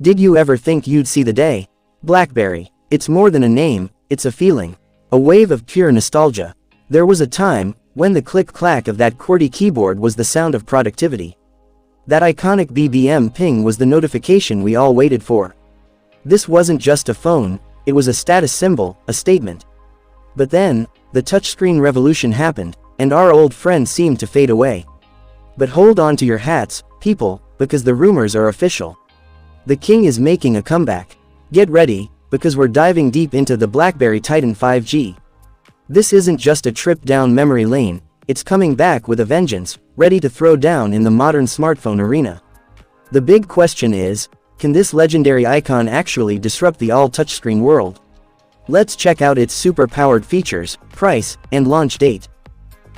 Did you ever think you'd see the day? BlackBerry. It's more than a name, it's a feeling. A wave of pure nostalgia. There was a time when the click-clack of that QWERTY keyboard was the sound of productivity. That iconic BBM ping was the notification we all waited for. This wasn't just a phone, it was a status symbol, a statement. But then, the touchscreen revolution happened, and our old friend seemed to fade away. But hold on to your hats, people, because the rumors are official. The king is making a comeback. Get ready, because we're diving deep into the BlackBerry Titan 5G. This isn't just a trip down memory lane, it's coming back with a vengeance, ready to throw down in the modern smartphone arena. The big question is, can this legendary icon actually disrupt the all-touchscreen world? Let's check out its super-powered features, price, and launch date.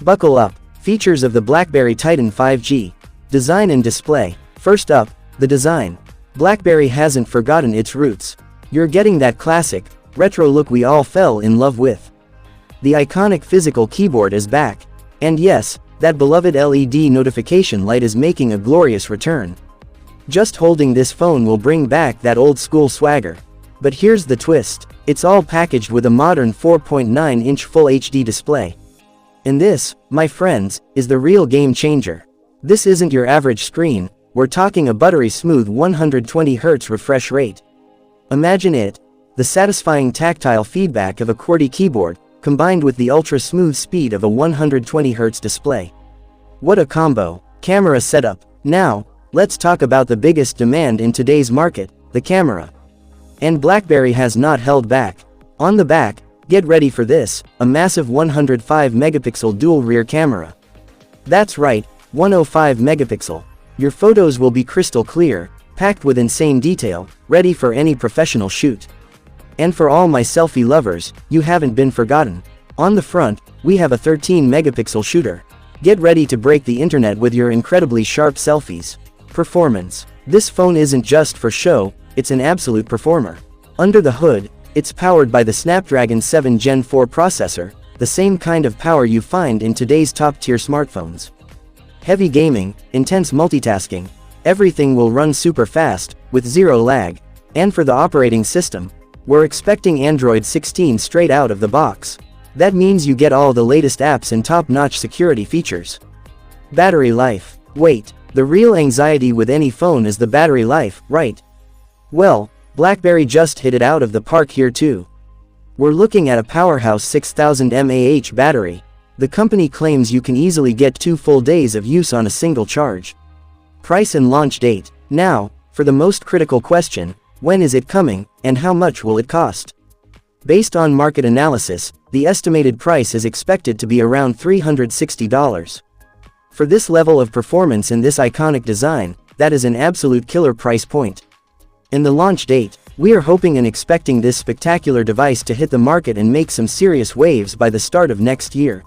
Buckle up. Features of the BlackBerry Titan 5G. Design and display. First up, the design. BlackBerry hasn't forgotten its roots. You're getting that classic, retro look we all fell in love with. The iconic physical keyboard is back. And yes, that beloved LED notification light is making a glorious return. Just holding this phone will bring back that old-school swagger. But here's the twist, it's all packaged with a modern 4.9-inch Full HD display. And this, my friends, is the real game changer. This isn't your average screen, we're talking a buttery smooth 120Hz refresh rate. Imagine it, the satisfying tactile feedback of a QWERTY keyboard, combined with the ultra-smooth speed of a 120Hz display. What a combo. Camera setup. Now, let's talk about the biggest demand in today's market, the camera. And BlackBerry has not held back. On the back, get ready for this, a massive 105-megapixel dual rear camera. That's right, 105 megapixel. Your photos will be crystal clear, packed with insane detail, ready for any professional shoot. And for all my selfie lovers, you haven't been forgotten. On the front, we have a 13-megapixel shooter. Get ready to break the internet with your incredibly sharp selfies. Performance. This phone isn't just for show, it's an absolute performer. Under the hood, it's powered by the Snapdragon 7 Gen 4 processor, the same kind of power you find in today's top-tier smartphones. Heavy gaming, intense multitasking, everything will run super fast, with zero lag. And for the operating system, we're expecting Android 16 straight out of the box. That means you get all the latest apps and top-notch security features. Battery life. Wait, the real anxiety with any phone is the battery life, right? Well, BlackBerry just hit it out of the park here too. We're looking at a powerhouse 6000 mAh battery. The company claims you can easily get 2 full days of use on a single charge. Price and launch date. Now, for the most critical question, when is it coming, and how much will it cost? Based on market analysis, the estimated price is expected to be around $360. For this level of performance in this iconic design, that is an absolute killer price point. In the launch date, we are hoping and expecting this spectacular device to hit the market and make some serious waves by the start of next year.